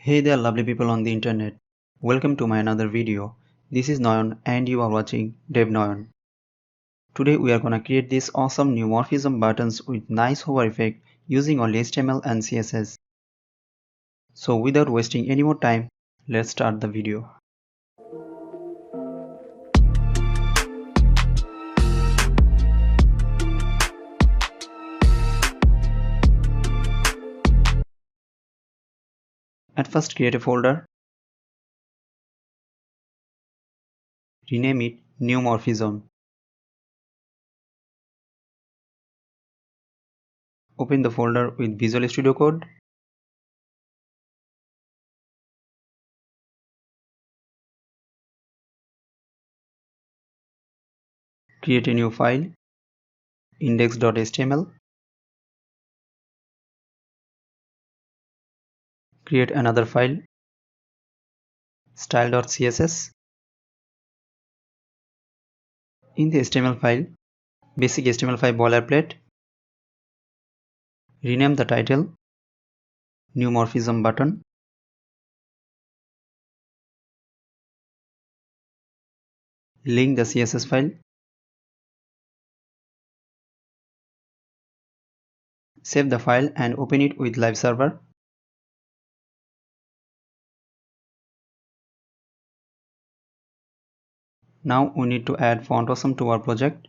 Hey there lovely people on the internet. Welcome to my another video. This is Nayan and you are watching dev-nayan. Today we are gonna create these awesome neumorphism buttons with nice hover effect using only HTML and CSS. So without wasting any more time, let's start the video. At first create a folder. Rename it Neumorphism. Open the folder with Visual Studio Code. Create a new file, index.html. Create another file, style.css. In the HTML file, basic HTML5 boilerplate, rename the title Neumorphism Button. Link the CSS file. Save the file and open it with live server. Now we need to add font awesome to our project.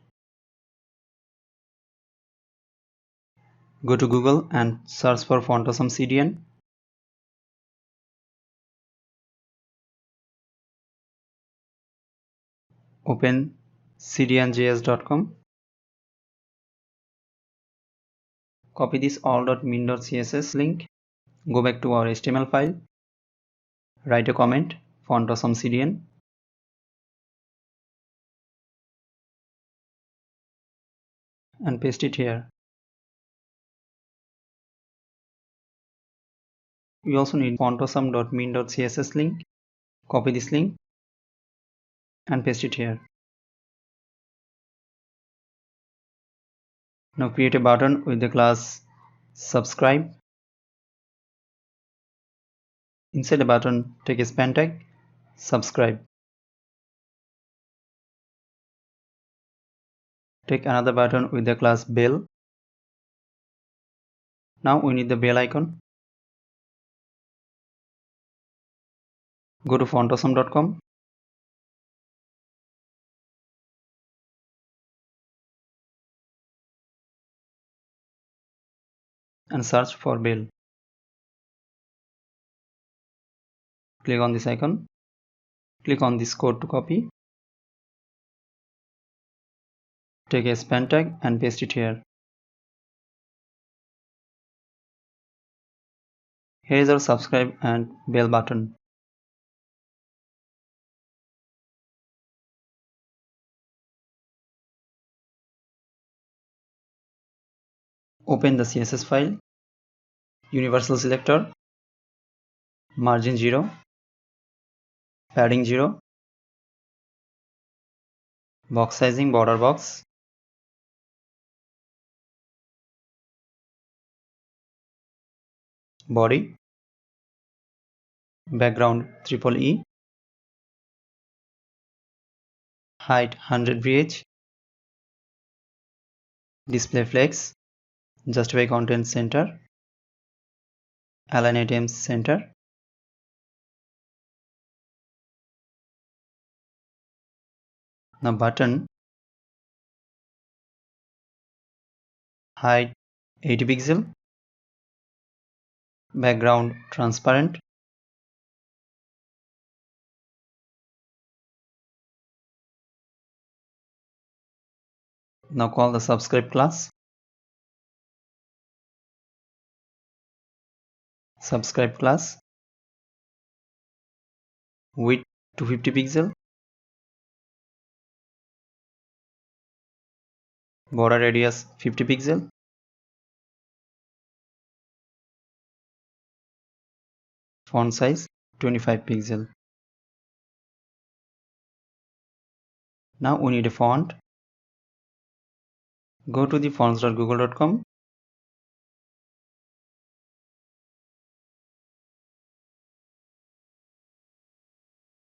Go to Google and search for font awesome CDN. Open cdnjs.com. Copy this all.min.css link. Go back to our HTML file. Write a comment, font awesome CDN. And paste it here. We also need fontawesome.min.css link. Copy this link and paste it here. Now create a button with the class subscribe. Inside the button, take a span tag, subscribe. Take another button with the class bell. Now we need the bell icon. Go to fontawesome.com. And search for bell. Click on this icon. Click on this code to copy. Take a span tag and paste it here. Here is our subscribe and bell button. Open the CSS file, universal selector, margin 0, padding 0, box sizing border box, body, background EEE, height 100 VH, display flex, justify content center, align items center. Now button height 80 pixel, background transparent. Now call the subscribe class. Subscribe class, width 250 pixel, border radius 50 pixel, font size 25 pixel. Now we need a font. Go to the fonts.google.com.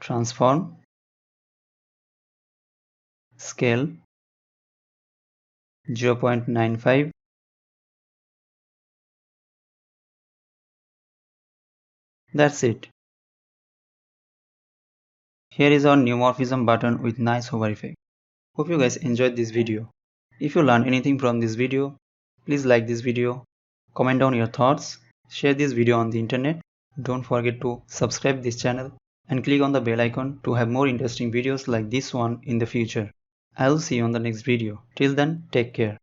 transform, scale 0.95, that's it. Here is our neumorphism button with nice hover effect. Hope you guys enjoyed this video. If you learned anything from this video, please like this video, comment down your thoughts, share this video on the internet. Don't forget to subscribe this channel and click on the bell icon to have more interesting videos like this one in the future. I'll see you on the next video. Till then, take care.